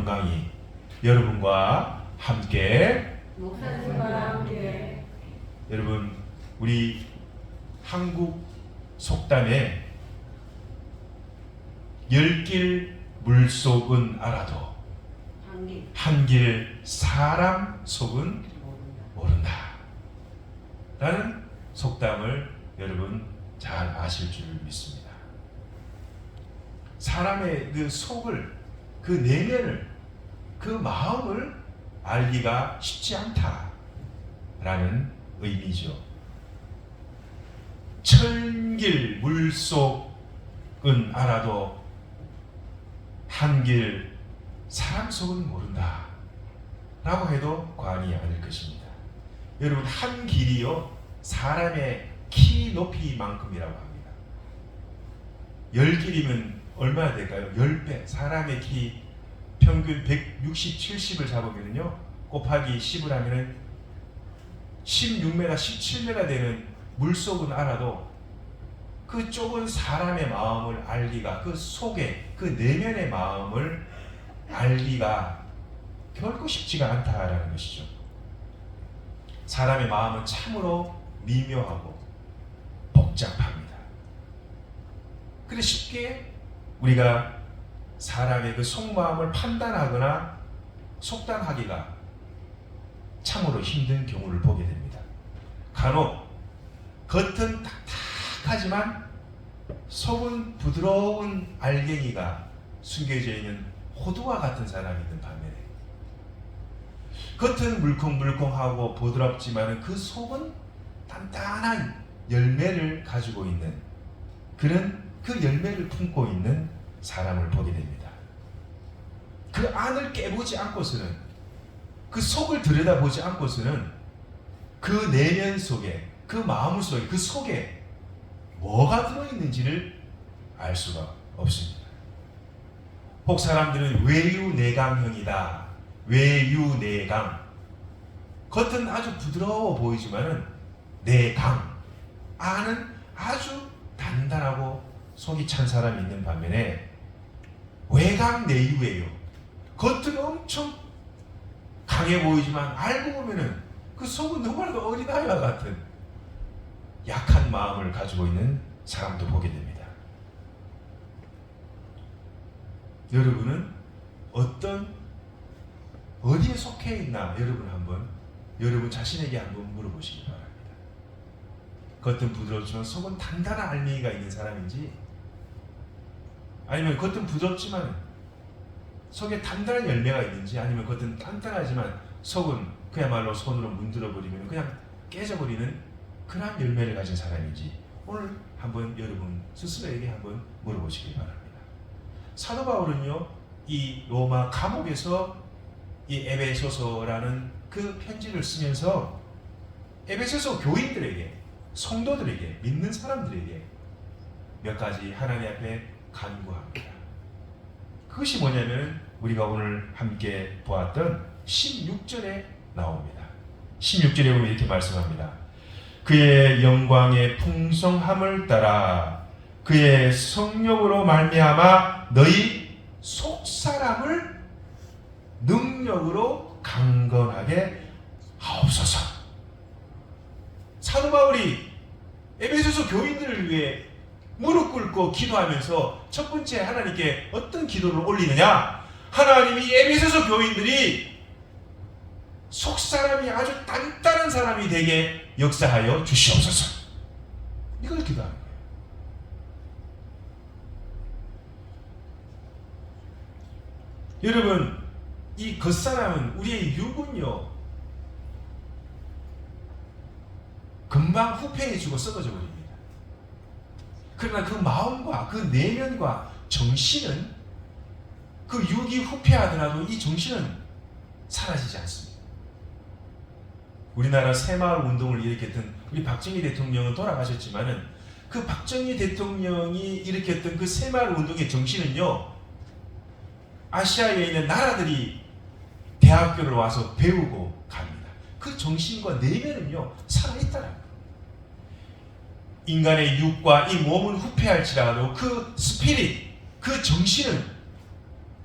강강이 여러분과 함께 목사님과 함께 여러분 우리 한국 속담에 열길 물속은 알아도 한길 사람 속은 모른다 라는 속담을 여러분 잘 아실 줄 믿습니다. 사람의 그 속을, 그 내면을, 그 마음을 알기가 쉽지 않다라는 의미죠. 천길 물속은 알아도 한길 사람 속은 모른다 라고 해도 과언이 아닐 것입니다. 여러분 한 길이요 사람의 키 높이만큼이라고 합니다. 10길이면 얼마나 될까요? 10배. 사람의 키 평균 160, 70을 잡으면요 곱하기 10을 하면은 16m, 17m 되는 물속은 알아도 그 좁은 사람의 마음을 알기가, 그 속에 그 내면의 마음을 알기가 결코 쉽지가 않다라는 것이죠. 사람의 마음은 참으로 미묘하고 복잡합니다. 그래 쉽게 우리가 사람의 그 속마음을 판단하거나 속단하기가 참으로 힘든 경우를 보게 됩니다. 간혹 겉은 딱딱하지만 속은 부드러운 알갱이가 숨겨져 있는 호두와 같은 사람이 있는 반면에 겉은 물컹물컹하고 부드럽지만 그 속은 단단한 열매를 가지고 있는 그런 그 열매를 품고 있는 사람을 보게 됩니다. 그 안을 깨보지 않고서는, 그 속을 들여다보지 않고서는 그 내면 속에, 그 마음 속에, 그 속에 뭐가 들어있는지를 알 수가 없습니다. 혹 사람들은 외유내강형이다. 외유내강. 겉은 아주 부드러워 보이지만은 내강. 안은 아주 단단하고 속이 찬 사람이 있는 반면에 외강내유예요. 겉은 엄청 강해 보이지만 알고 보면은 그 속은 너무나도 어린아이와 같은 약한 마음을 가지고 있는 사람도 보게 됩니다. 여러분은 어디에 속해 있나 여러분 자신에게 한번 물어보시기 바랍니다. 겉은 부드럽지만 속은 단단한 알맹이가 있는 사람인지, 아니면 겉은 부드럽지만 속에 단단한 열매가 있는지, 아니면 겉은 단단하지만 속은 그야말로 손으로 문드러 버리면 그냥 깨져버리는 그런 열매를 가진 사람인지 오늘 한번 여러분 스스로에게 한번 물어보시기 바랍니다. 사도 바울은요 이 로마 감옥에서 이 에베소서라는 그 편지를 쓰면서 에베소서 교인들에게, 성도들에게, 믿는 사람들에게 몇 가지 하나님 앞에 간구합니다. 그것이 뭐냐면 우리가 오늘 함께 보았던 16절에 나옵니다. 16절에 보면 이렇게 말씀합니다. 그의 영광의 풍성함을 따라 그의 성령으로 말미암아 너희 속사람을 능력으로 강건하게 하옵소서. 사도 바울이 에베소서 교인들을 위해 무릎 꿇고 기도하면서 첫 번째 하나님께 어떤 기도를 올리느냐? 하나님이 에베소서 교인들이 속사람이 아주 단단한 사람이 되게 역사하여 주시옵소서. 이걸 기도하는 거예요. 여러분, 이 겉사람은, 우리의 육은요 금방 후패해지고 썩어져 버립니다. 그러나 그 마음과 그 내면과 정신은, 그 육이 후패하더라도 이 정신은 사라지지 않습니다. 우리나라 새마을 운동을 일으켰던 우리 박정희 대통령은 돌아가셨지만은 그 박정희 대통령이 일으켰던 그 새마을 운동의 정신은요 아시아에 있는 나라들이 대학교를 와서 배우고 갑니다. 그 정신과 내면은요 살아있다는 거예요. 인간의 육과 이 몸은 후패할지라도 그 스피릿, 그 정신은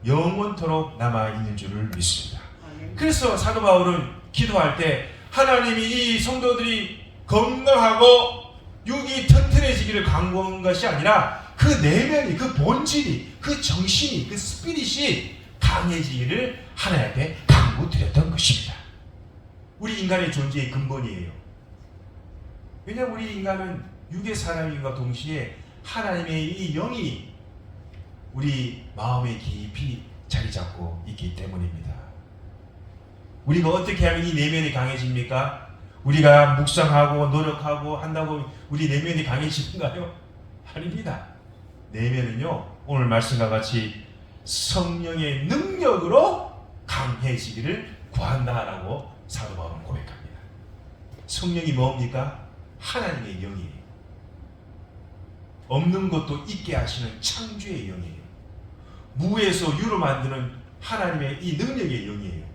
영원토록 남아있는 줄을 믿습니다. 그래서 사도 바울은 기도할 때 하나님이 이 성도들이 건강하고 육이 튼튼해지기를 간구한 것이 아니라 그 내면이, 그 본질이, 그 정신이, 그 스피릿이 강해지기를 하나님 앞에 간구드렸던 것입니다. 우리 인간의 존재의 근본이에요. 왜냐하면 우리 인간은 육의 사람인과 동시에 하나님의 이 영이 우리 마음에 깊이 자리 잡고 있기 때문입니다. 우리가 어떻게 하면 이 내면이 강해집니까? 우리가 묵상하고 노력하고 한다고 우리 내면이 강해지는가요? 아닙니다. 내면은요, 오늘 말씀과 같이 성령의 능력으로 강해지기를 구한다라고 사도 바울은 고백합니다. 성령이 뭡니까? 하나님의 영이에요. 없는 것도 있게 하시는 창조의 영이에요. 무에서 유로 만드는 하나님의 이 능력의 영이에요.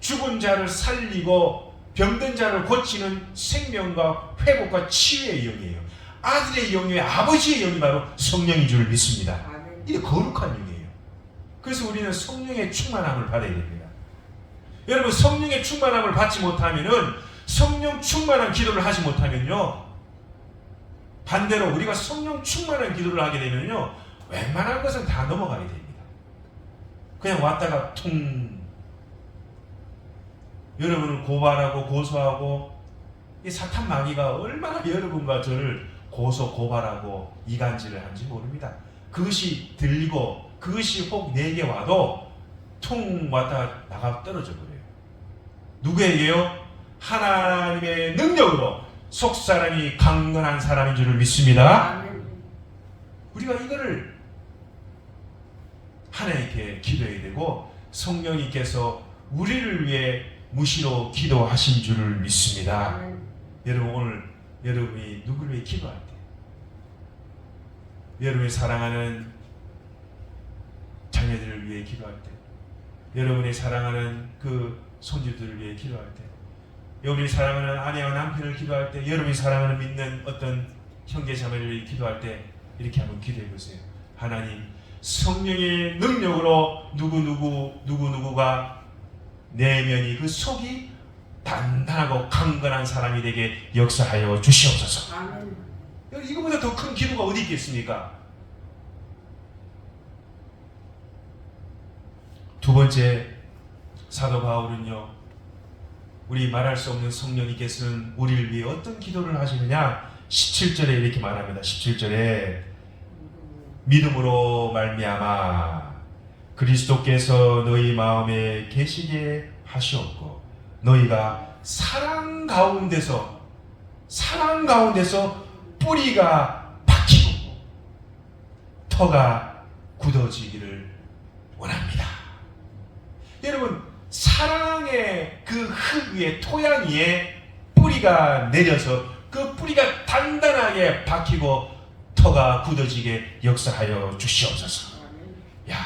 죽은 자를 살리고 병든 자를 고치는 생명과 회복과 치유의 영이에요. 아들의 영이, 아버지의 영이 바로 성령인 줄 믿습니다. 이게 거룩한 영이에요. 그래서 우리는 성령의 충만함을 받아야 됩니다. 여러분, 성령의 충만함을 받지 못하면은, 성령 충만한 기도를 하지 못하면요, 반대로 우리가 성령 충만한 기도를 하게 되면요, 웬만한 것은 다 넘어가게 됩니다. 그냥 왔다가 퉁. 여러분을 고발하고 고소하고, 이 사탄 마귀가 얼마나 여러분과 저를 고소 고발하고 이간질을 하는지 모릅니다. 그것이 들리고 그것이 혹 내게 와도 퉁 왔다가 나가 떨어져 버려요. 누구에게요? 하나님의 능력으로 속사람이 강건한 사람인 줄을 믿습니다. 우리가 이거를 하나님께 기도해야 되고, 성령님께서 우리를 위해 무시로 기도하신 줄을 믿습니다. 여러분, 오늘 여러분이 누구를 위해 기도할 때, 여러분이 사랑하는 자녀들을 위해 기도할 때, 여러분이 사랑하는 그 손주들을 위해 기도할 때, 여러분이 사랑하는 아내와 남편을 기도할 때, 여러분이 사랑하는 믿는 어떤 형제 자매를 위해 기도할 때, 이렇게 한번 기도해 보세요. 하나님, 성령의 능력으로 누구누구가 내면이, 그 속이 단단하고 강건한 사람이 되게 역사하여 주시옵소서. 아멘. 이거보다 더 큰 기도가 어디 있겠습니까? 두 번째, 사도 바울은요, 우리 말할 수 없는 성령님께서는 우리를 위해 어떤 기도를 하시느냐, 17절에 이렇게 말합니다. 17절에 믿음으로 말미암아 그리스도께서 너희 마음에 계시게 하시옵고 너희가 사랑 가운데서 뿌리가 박히고 터가 굳어지기를 원합니다. 여러분, 사랑의 그 흙 위에, 토양 위에 뿌리가 내려서 그 뿌리가 단단하게 박히고 터가 굳어지게 역사하여 주시옵소서. 야,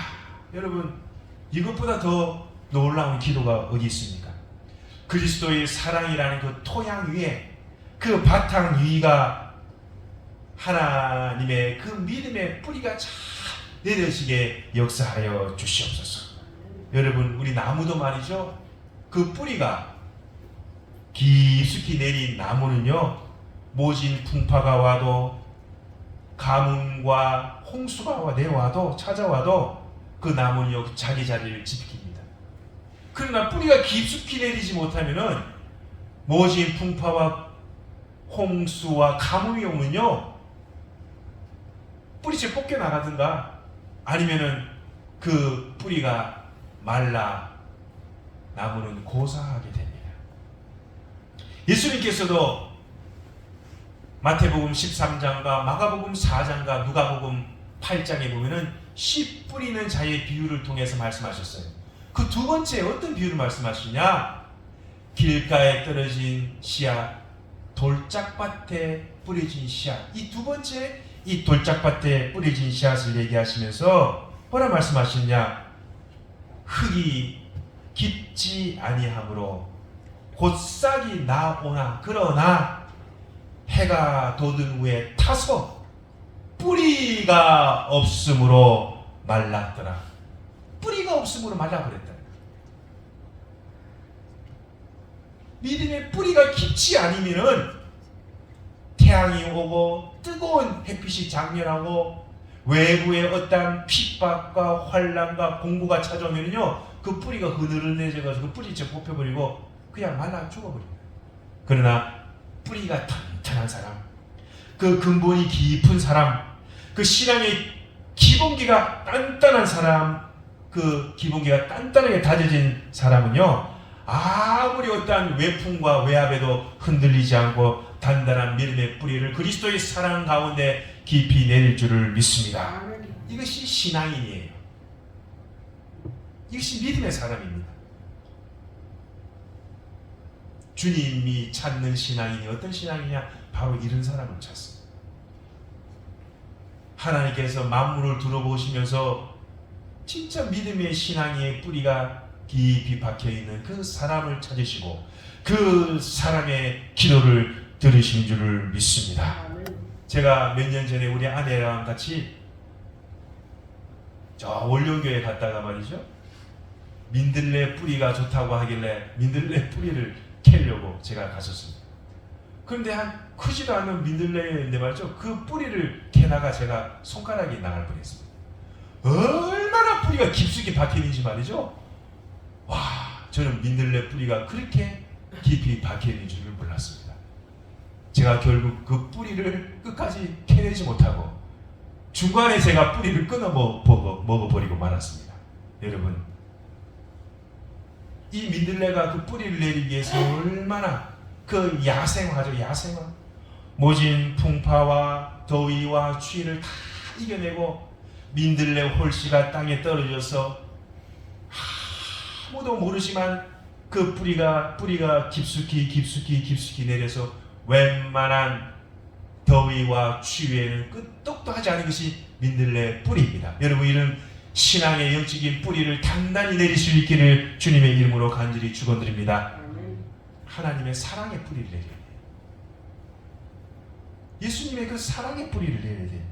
여러분, 이것보다 더 놀라운 기도가 어디 있습니까? 그리스도의 사랑이라는 그 토양 위에, 그 바탕 위가 하나님의 그 믿음의 뿌리가 잘 내려지게 역사하여 주시옵소서. 여러분, 우리 나무도 말이죠, 그 뿌리가 깊숙이 내린 나무는요, 모진 풍파가 와도 가뭄과 홍수가 내와도 찾아와도 그 나무는요, 자기 자리를 지킵니다. 그러나 뿌리가 깊숙이 내리지 못하면은 모진 풍파와 홍수와 가뭄이 오면요, 뿌리채 뽑겨 나가든가 아니면은 그 뿌리가 말라 나무는 고사하게 됩니다. 예수님께서도 마태복음 13장과 마가복음 4장과 누가복음 8장에 보면은 씨 뿌리는 자의 비유를 통해서 말씀하셨어요. 그 두 번째 어떤 비유를 말씀하시냐? 길가에 떨어진 씨앗, 돌짝밭에 뿌려진 씨앗. 이 두 번째, 이 돌짝밭에 뿌려진 씨앗을 얘기하시면서 뭐라 말씀하시냐? 흙이 깊지 아니하므로 곧 싹이 나오나, 그러나 해가 돋은 후에 타서 뿌리가 없으므로 말랐더라. 뿌리 목숨으로 말라버렸다. 믿음의 뿌리가 깊지 않으면은 태양이 오고 뜨거운 햇빛이 장렬하고 외부의 어떤 핍박과 환난과 공고가 찾아오면요, 그 뿌리가 흐느러내져가지고 그 뿌리째 뽑혀버리고 그냥 말라 죽어버립니다. 그러나 뿌리가 탄탄한 사람, 그 근본이 깊은 사람, 그 신앙의 기본기가 단단한 사람, 그 기본기가 단단하게 다져진 사람은요, 아무리 어떠한 외풍과 외압에도 흔들리지 않고 단단한 믿음의 뿌리를 그리스도의 사랑 가운데 깊이 내릴 줄을 믿습니다. 이것이 신앙인이에요. 이것이 믿음의 사람입니다. 주님이 찾는 신앙인이 어떤 신앙이냐? 바로 이런 사람을 찾습니다. 하나님께서 만물을 둘러보시면서 진짜 믿음의 신앙의 뿌리가 깊이 박혀있는 그 사람을 찾으시고 그 사람의 기도를 들으신 줄을 믿습니다. 제가 몇 년 전에 우리 아내랑 같이 저 원룡교에 갔다가 말이죠, 민들레 뿌리가 좋다고 하길래 민들레 뿌리를 캐려고 제가 갔었습니다. 그런데 한 크지도 않은 민들레인데 말이죠, 그 뿌리를 캐다가 제가 손가락이 나갈 뻔했습니다. 얼마나 뿌리가 깊숙이 박혀있는지 말이죠. 와, 저는 민들레 뿌리가 그렇게 깊이 박혀있는 줄을 몰랐습니다. 제가 결국 그 뿌리를 끝까지 캐내지 못하고 중간에 제가 뿌리를 끊어 먹어버리고 말았습니다. 여러분, 이 민들레가 그 뿌리를 내리기 위해서 얼마나 그 야생화죠, 야생화. 모진 풍파와 더위와 추위를 다 이겨내고 민들레 홀씨가 땅에 떨어져서 아무도 모르지만 그 뿌리가 깊숙이 내려서 웬만한 더위와 추위에는 끄떡도 하지 않은 것이 민들레 뿌리입니다. 여러분, 이런 신앙의 영적인 뿌리를 단단히 내릴 수 있기를 주님의 이름으로 간절히 축원드립니다. 하나님의 사랑의 뿌리를 내려야 돼요. 예수님의 그 사랑의 뿌리를 내려야 돼요.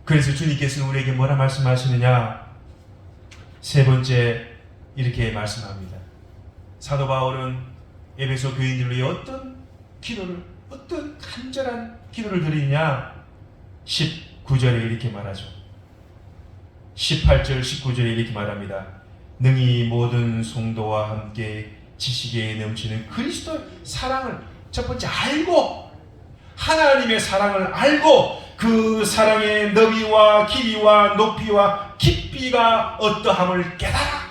그래서 주님께서는 우리에게 뭐라 말씀하시느냐? 세 번째 이렇게 말씀합니다. 사도 바울은 에베소 교인들을 위해 어떤 간절한 기도를 드리냐? 19절에 이렇게 말하죠. 18절 19절에 이렇게 말합니다. 능히 모든 성도와 함께 지식에 넘치는 그리스도의 사랑을 첫 번째 알고, 하나님의 사랑을 알고 그 사랑의 너비와 길이와 높이와 깊이가 어떠함을 깨달아.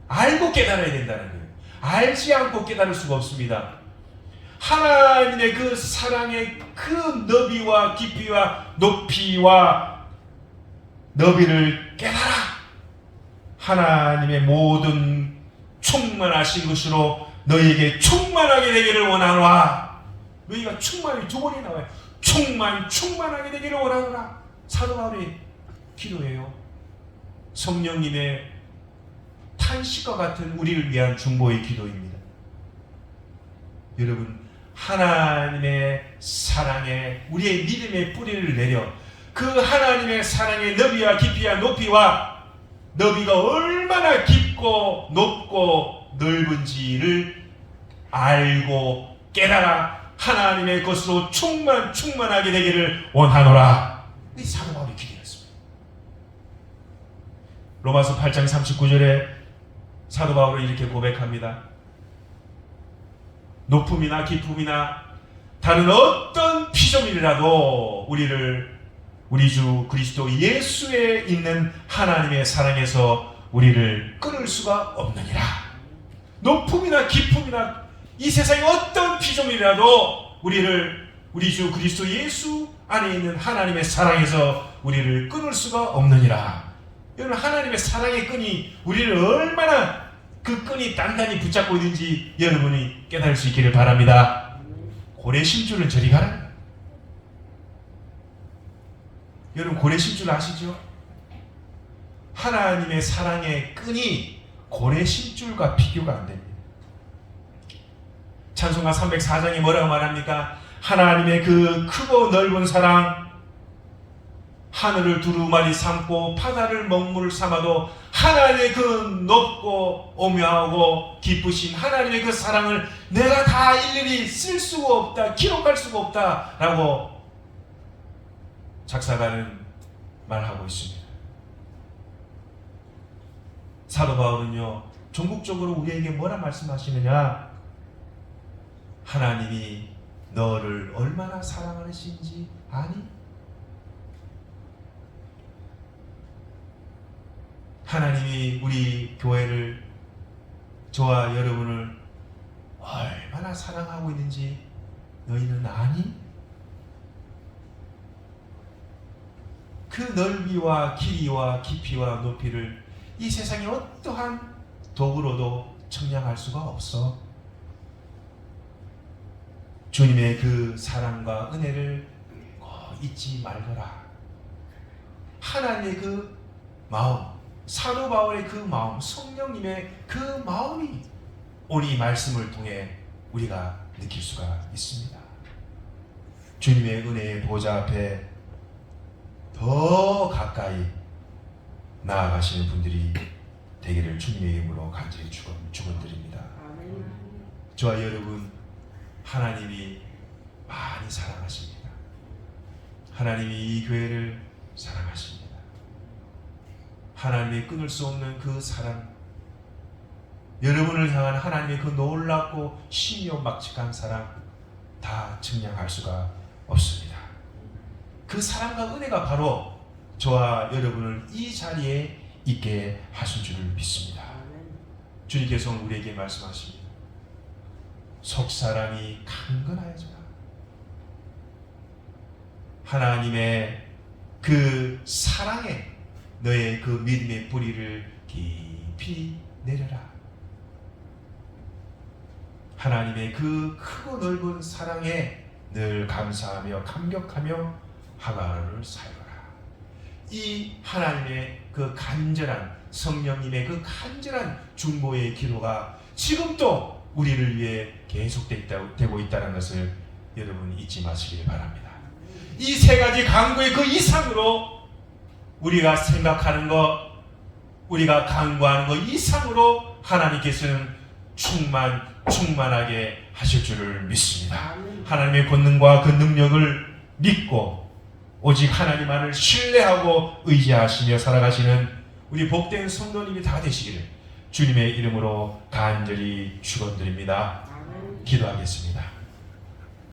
알고 깨달아야 된다는 거예요. 알지 않고 깨달을 수가 없습니다. 하나님의 그 사랑의 그 너비와 깊이와 높이와 너비를 깨달아. 하나님의 모든 충만하신 것으로 너희에게 충만하게 되기를 원하노라. 너희가 충만이 두 번이 나와요. 충만하게 되기를 원하노라. 사도 바울의 기도예요. 성령님의 탄식과 같은 우리를 위한 중보의 기도입니다. 여러분, 하나님의 사랑에 우리의 믿음의 뿌리를 내려 그 하나님의 사랑의 너비와 깊이와 높이와 너비가 얼마나 깊고 높고 넓은지를 알고 깨달아 하나님의 것으로 충만하게 되기를 원하노라. 이 사도 바울의 기도였습니다. 로마서 8장 39절에 사도 바울은 이렇게 고백합니다. 높음이나 깊음이나 다른 어떤 피조물이라도 우리 주 그리스도 예수에 있는 하나님의 사랑에서 우리를 끊을 수가 없느니라. 높음이나 깊음이나 이 세상의 어떤 피조물이라도 우리 주 그리스도 예수 안에 있는 하나님의 사랑에서 우리를 끊을 수가 없느니라. 여러분, 하나님의 사랑의 끈이 우리를 얼마나 그 끈이 단단히 붙잡고 있는지 여러분이 깨달을 수 있기를 바랍니다. 고래심줄은 저리 가라. 여러분, 고래심줄 아시죠? 하나님의 사랑의 끈이 고래심줄과 비교가 안 됩니다. 찬송가 304장에 뭐라고 말합니까? 하나님의 그 크고 넓은 사랑, 하늘을 두루마리 삼고 바다를 먹물 삼아도 하나님의 그 높고 오묘하고 기쁘신 하나님의 그 사랑을 내가 다 일일이 쓸 수가 없다, 기록할 수가 없다 라고 작사가는 말하고 있습니다. 사도 바울은요, 전국적으로 우리에게 뭐라 말씀하시느냐? 하나님이 너를 얼마나 사랑하시는지 아니? 하나님이 우리 교회를, 저와 여러분을 얼마나 사랑하고 있는지 너희는 아니? 그 넓이와 길이와 깊이와 높이를 이 세상의 어떠한 도구로도 측량할 수가 없어. 주님의 그 사랑과 은혜를 잊지 말거라. 하나님의 그 마음, 사도 바울의 그 마음, 성령님의 그 마음이 오늘 이 말씀을 통해 우리가 느낄 수가 있습니다. 주님의 은혜의 보좌 앞에 더 가까이 나아가시는 분들이 되기를 주님의 이름으로 간절히 축원드립니다. 저와 여러분, 하나님이 많이 사랑하십니다. 하나님이 이 교회를 사랑하십니다. 하나님의 끊을 수 없는 그 사랑, 여러분을 향한 하나님의 그 놀랍고 신묘막측한 사랑 다 측량할 수가 없습니다. 그 사랑과 은혜가 바로 저와 여러분을 이 자리에 있게 하신 줄을 믿습니다. 주님께서 우리에게 말씀하십니다. 속사람이 강건하여져라. 하나님의 그 사랑에 너의 그 믿음의 뿌리를 깊이 내려라. 하나님의 그 크고 넓은 사랑에 늘 감사하며 감격하며 하루하루를 살거라. 이 하나님의 그 간절한, 성령님의 그 간절한 중보의 기도가 지금도 우리를 위해 계속되고 있다는 것을 여러분 잊지 마시길 바랍니다. 이 세 가지 간구의 그 이상으로 우리가 생각하는 것, 우리가 간구하는 것 이상으로 하나님께서는 충만하게 하실 줄을 믿습니다. 하나님의 권능과 그 능력을 믿고 오직 하나님만을 신뢰하고 의지하시며 살아가시는 우리 복된 성도님이 다 되시기를 주님의 이름으로 간절히 축원드립니다. 기도하겠습니다.